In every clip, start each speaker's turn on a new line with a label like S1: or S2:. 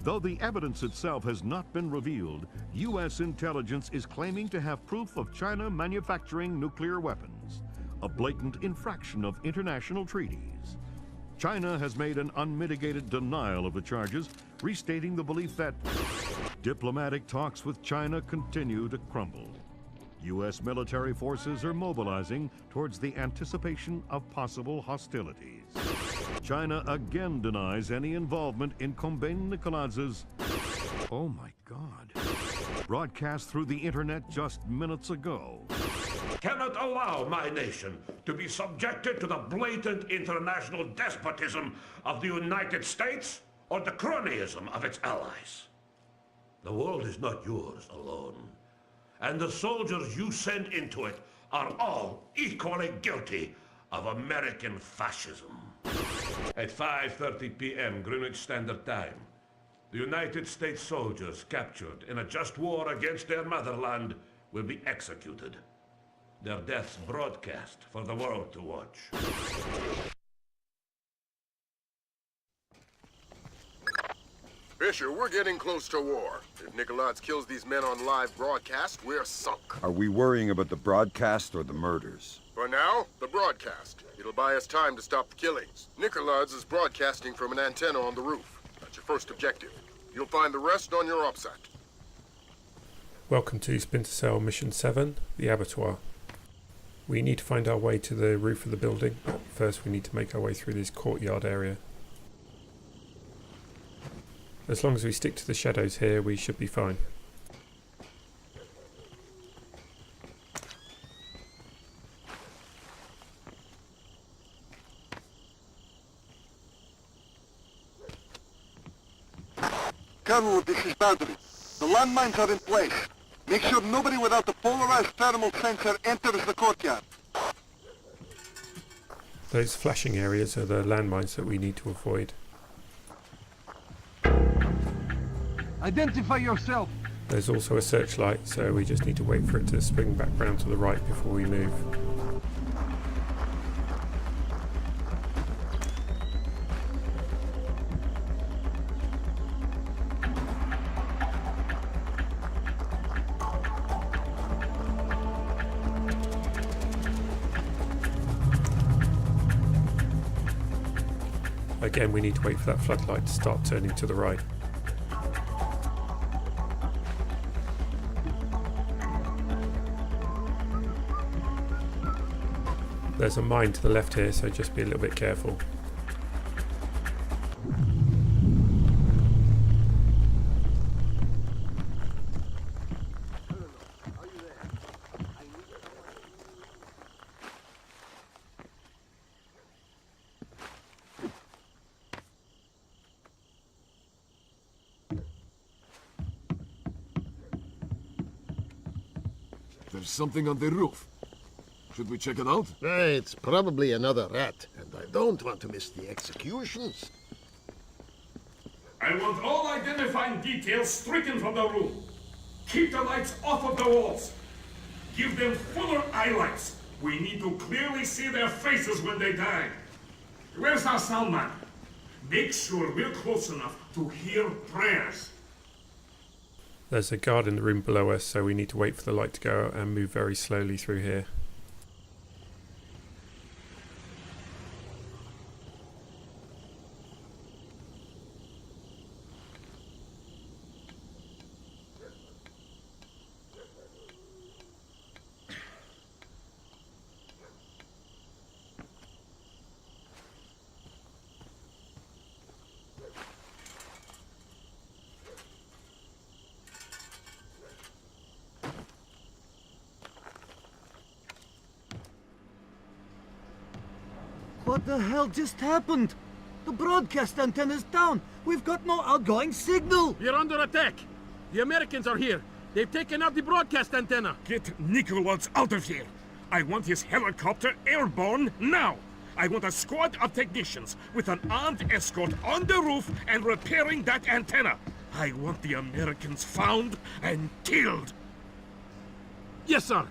S1: Though the evidence itself has not been revealed, U.S. intelligence is claiming to have proof of China manufacturing nuclear weapons, a blatant infraction of international treaties. China has made an unmitigated denial of the charges, restating the belief that diplomatic talks with China continue to crumble. U.S. military forces are mobilizing towards the anticipation of possible hostilities. China again denies any involvement in Kombain Nikoladz's, oh my God, broadcast through the internet just minutes ago.
S2: Cannot allow my nation to be subjected to the blatant international despotism of the United States or the cronyism of its allies. The world is not yours alone, and the soldiers you send into it are all equally guilty of American fascism. At 5:30 p.m. Greenwich Standard Time, the United States soldiers captured in a just war against their motherland will be executed. Their deaths broadcast for the world to watch.
S3: Fisher, we're getting close to war. If Nikoladze kills these men on live broadcast, we're sunk.
S4: Are we worrying about the broadcast or the murders?
S3: For now, the broadcast. It'll buy us time to stop the killings. Nikoladze is broadcasting from an antenna on the roof. That's your first objective. You'll find the rest on your OPSAT.
S5: Welcome to Splinter Cell Mission 7, the Abattoir. We need to find our way to the roof of the building, but first we need to make our way through this courtyard area. As long as we stick to the shadows here, we should be fine.
S6: Colonel, this is Boundary. The landmines are in place. Make sure nobody without the polarized thermal sensor enters the courtyard.
S5: Those flashing areas are the landmines that we need to avoid.
S6: Identify yourself.
S5: There's also a searchlight, so we just need to wait for it to swing back round to the right before we move. Again, we need to wait for that floodlight to start turning to the right. There's a mine to the left here, so just be a little bit careful.
S7: There's something on the roof. Should we check it out?
S8: It's probably another rat, and I don't want to miss the executions.
S2: I want all identifying details stricken from the room. Keep the lights off of the walls. Give them fuller highlights. We need to clearly see their faces when they die. Where's our sound man? Make sure we're close enough to hear prayers.
S5: There's a guard in the room below us, so we need to wait for the light to go out and move very slowly through here.
S9: What the hell just happened? The broadcast antenna's down. We've got no outgoing signal.
S10: We're under attack. The Americans are here. They've taken out the broadcast antenna.
S2: Get Nikoladze out of here. I want his helicopter airborne now. I want a squad of technicians with an armed escort on the roof and repairing that antenna. I want the Americans found and killed.
S10: Yes, sir.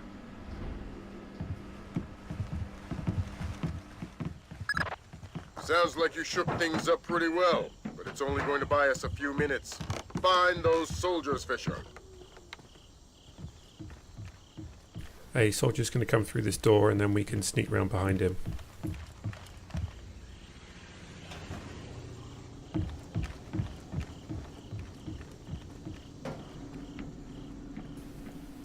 S3: Sounds like you shook things up pretty well. But but it's only going to buy us a few minutes. Find those soldiers, Fisher.
S5: A soldier's going to come through this door and then we can sneak round behind him.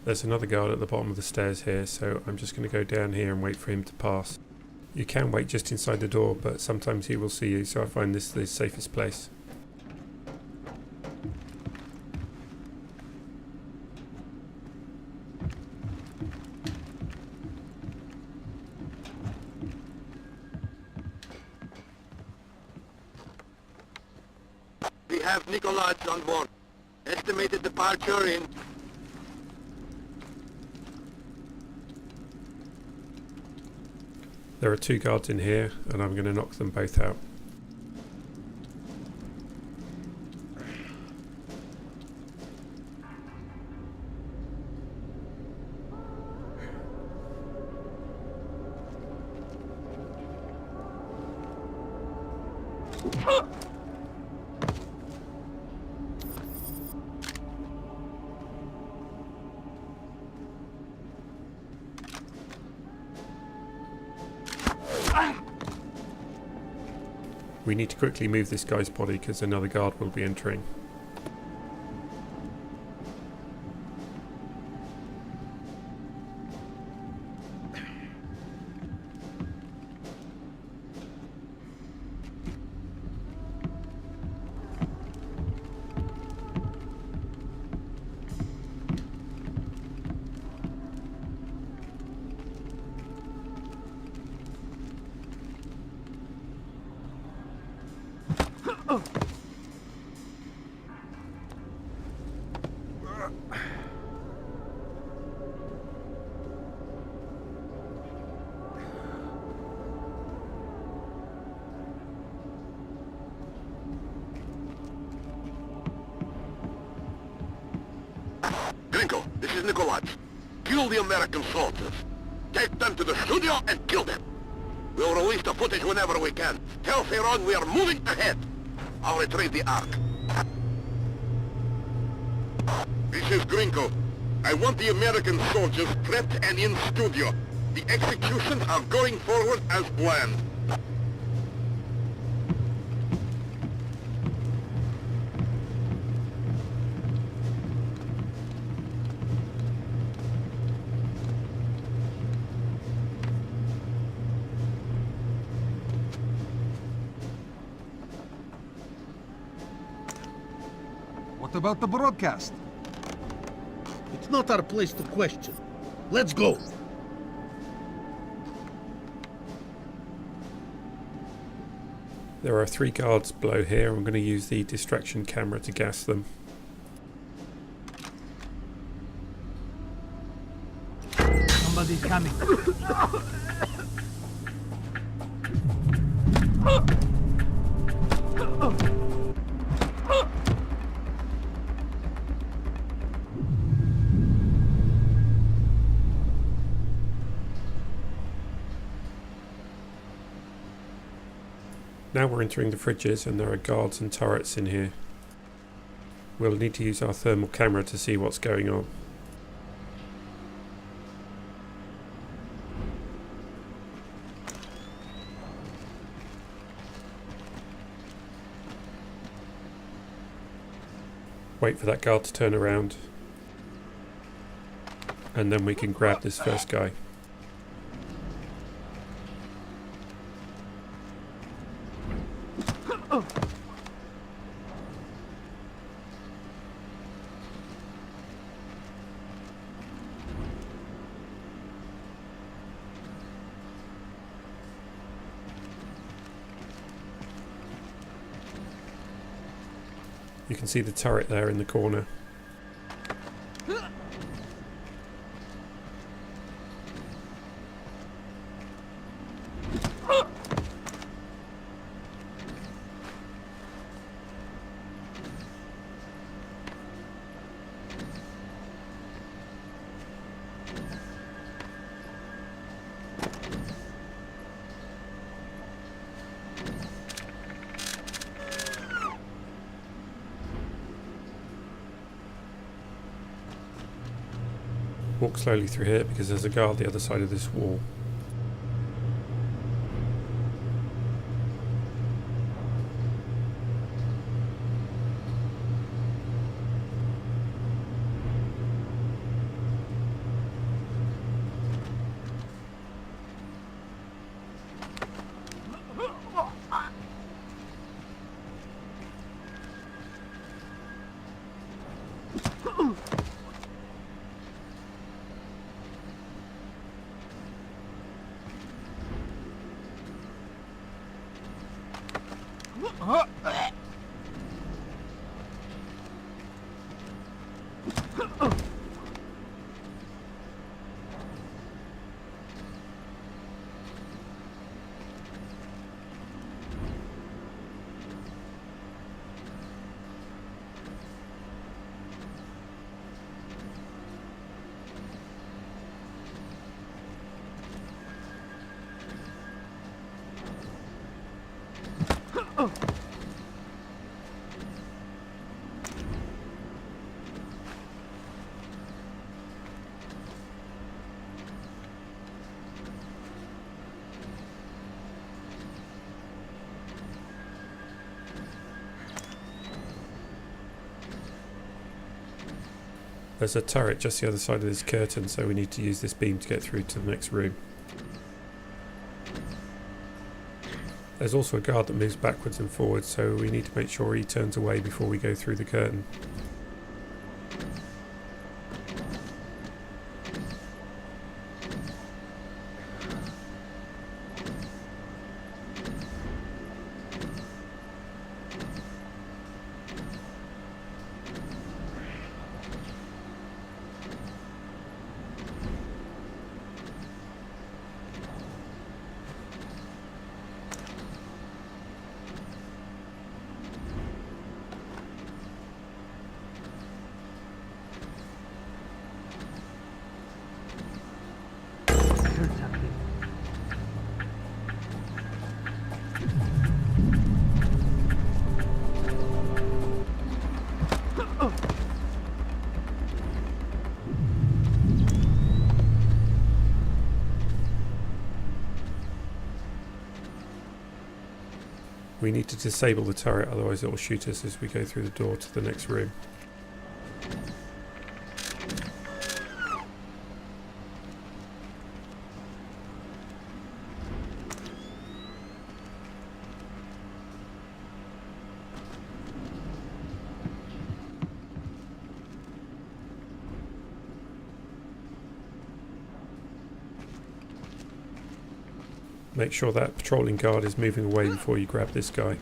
S5: There's another guard at the bottom of the stairs here, so I'm just going to go down here and wait for him to pass. You can wait just inside the door, but sometimes he will see you, so I find this the safest place.
S6: We have Nikolai on board. Estimated departure in...
S5: There are 2 guards in here, and I'm going to knock them both out. We need to quickly move this guy's body because another guard will be entering.
S6: Gringo, this is Nikolai. Kill the American soldiers. Take them to the studio and kill them. We'll release the footage whenever we can. Tell Theron we are moving ahead. I'll retrieve the Ark. This is Gringo. I want the American soldiers prepped and in studio. The executions are going forward as planned.
S7: What about the broadcast?
S8: It's not our place to question. Let's go.
S5: There are 3 guards below here. I'm going to use the distraction camera to gas them.
S9: Somebody's coming.
S5: Now we're entering the fridges and there are guards and turrets in here. We'll need to use our thermal camera to see what's going on. Wait for that guard to turn around. And then we can grab this first guy. You can see the turret there in the corner. walk slowly through here because there's a guard the other side of this wall. There's a turret just the other side of this curtain, so we need to use this beam to get through to the next room. There's also a guard that moves backwards and forwards, so we need to make sure he turns away before we go through the curtain. We need to disable the turret, otherwise it will shoot us as we go through the door to the next room. Make sure that patrolling guard is moving away before you grab this guy.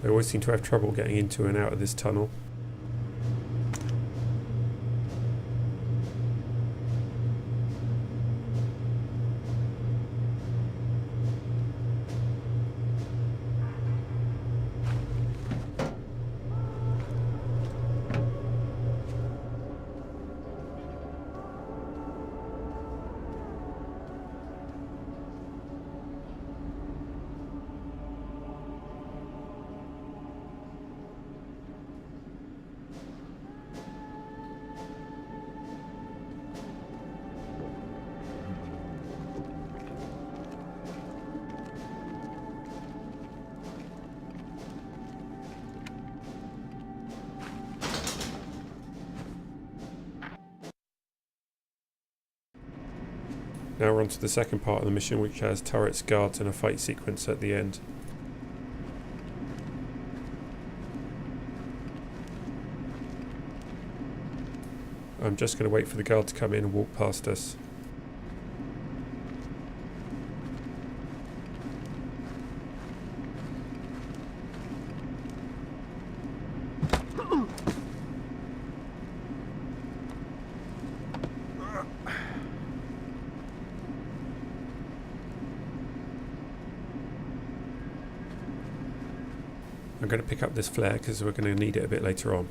S5: They always seem to have trouble getting into and out of this tunnel. Now we're on to the second part of the mission, which has turrets, guards and a fight sequence at the end. I'm just going to wait for the guard to come in and walk past us. I'm going to pick up this flare because we're going to need it a bit later on.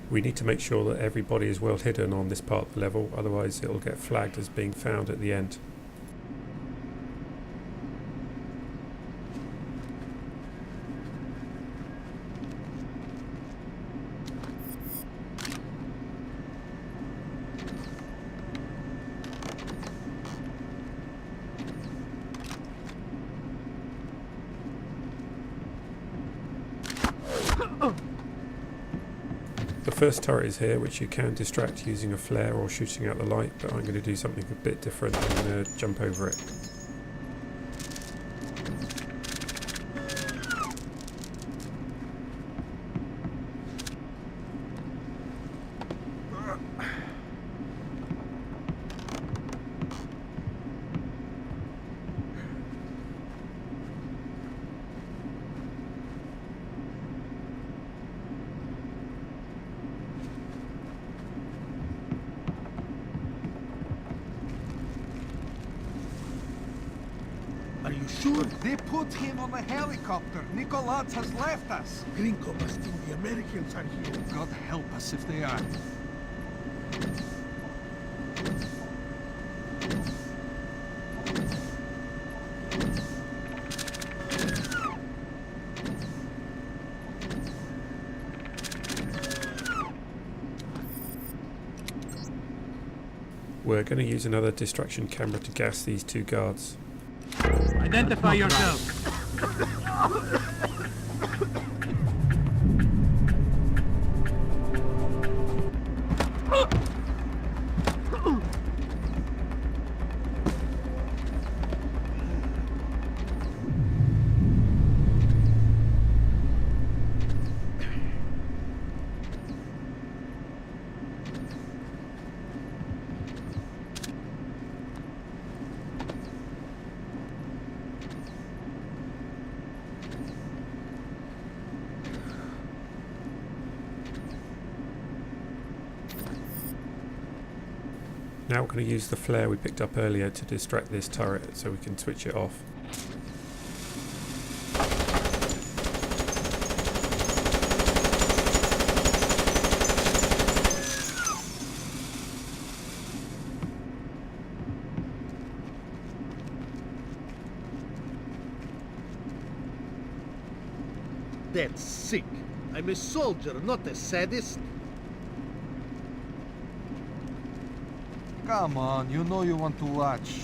S5: We need to make sure that everybody is well hidden on this part of the level, otherwise it will get flagged as being found at the end. The first turret is here, which you can distract using a flare or shooting out the light, but I'm going to do something a bit different. I'm going to jump over it.
S9: Are you sure? They put him on a helicopter. Nicolás has left us.
S10: Gringo must think the Americans are here.
S9: God help us if they are.
S5: We're going to use another distraction camera to gas these two guards.
S10: Identify yourself.
S5: Now we're going to use the flare we picked up earlier to distract this turret so we can switch it off.
S8: That's sick. I'm a soldier, not a sadist.
S9: Come on, you know you want to watch.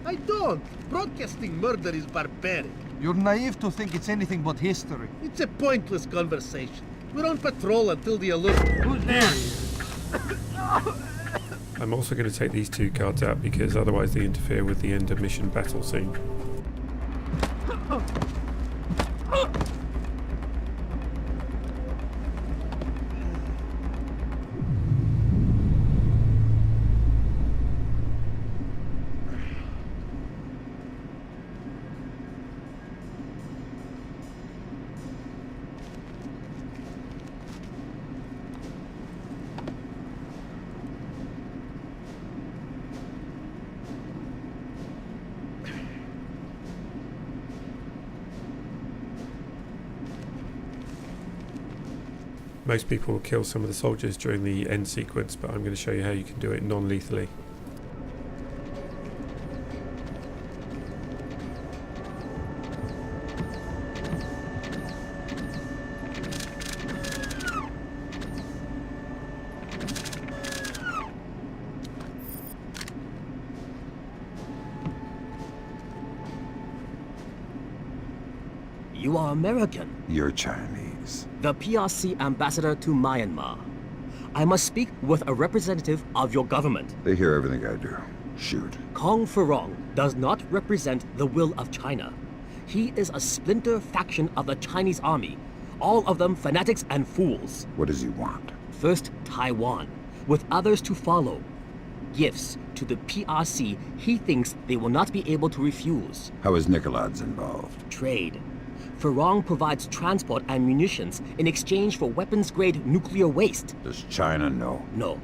S8: I don't. Broadcasting murder is barbaric.
S9: You're naive to think it's anything but history.
S8: It's a pointless conversation. We're on patrol until the alert.
S10: Who's there?
S5: I'm also going to take these two guards out because otherwise they interfere with the end of mission battle scene. Most people will kill some of the soldiers during the end sequence, but I'm going to show you how you can do it non-lethally.
S11: You are American.
S4: You're Chinese.
S11: The PRC ambassador to Myanmar. I must speak with a representative of your government.
S4: They hear everything I do. Shoot.
S11: Kong Ferong does not represent the will of China. He is a splinter faction of the Chinese army. All of them fanatics and fools.
S4: What does he want?
S11: First, Taiwan, with others to follow. Gifts to the PRC he thinks they will not be able to refuse.
S4: How is Nicoladze involved?
S11: Trade. Ferong provides transport and munitions in exchange for weapons-grade nuclear waste.
S4: Does China know?
S11: No.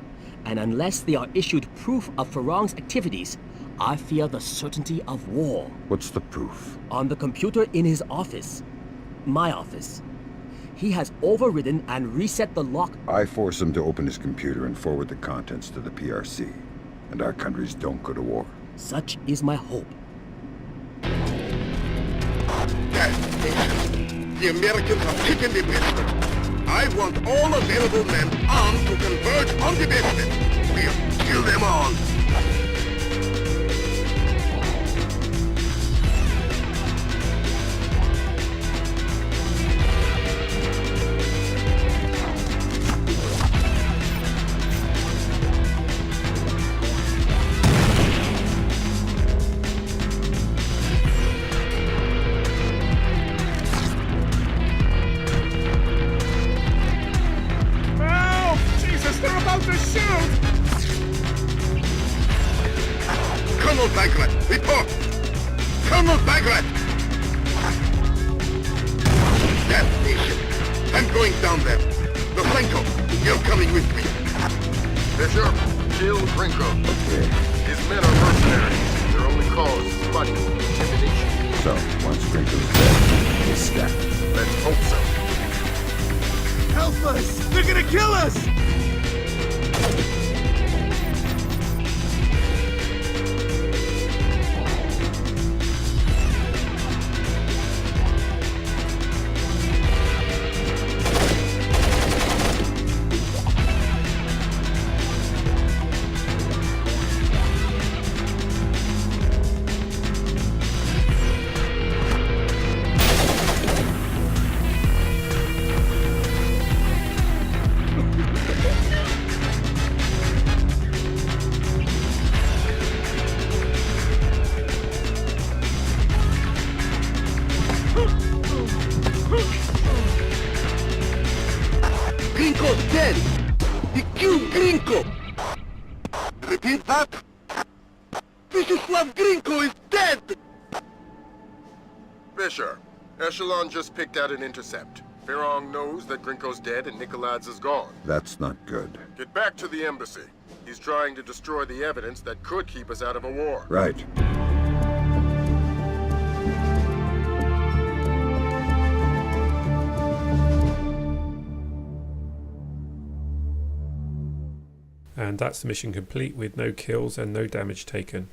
S11: And unless they are issued proof of Ferong's activities, I fear the certainty of war.
S4: What's the proof?
S11: On the computer in his office. My office. He has overridden and reset the lock.
S4: I force him to open his computer and forward the contents to the PRC. And our countries don't go to war.
S11: Such is my hope.
S6: The Americans have taken the business. I want all available men armed to converge on the business. We'll kill them all. Colonel Bagrat, report! Colonel Bagrat! That station. I'm going down there. Nosenko, you're coming with me.
S3: Bishop, kill Grinko.
S4: Okay.
S3: His men are mercenaries. Their only cause is money, intimidation.
S4: So, once Grinko's dead, he's stacked.
S3: Let's hope so.
S9: Help us! They're gonna kill us!
S6: Grinko's dead! He killed Grinko! Repeat that? Vyacheslav Grinko is dead!
S3: Fisher, Echelon just picked out an intercept. Ferong knows that Grinko's dead and Nicoladze is gone.
S4: That's not good.
S3: Get back to the embassy. He's trying to destroy the evidence that could keep us out of a war.
S4: Right.
S5: And that's the mission complete with no kills and no damage taken.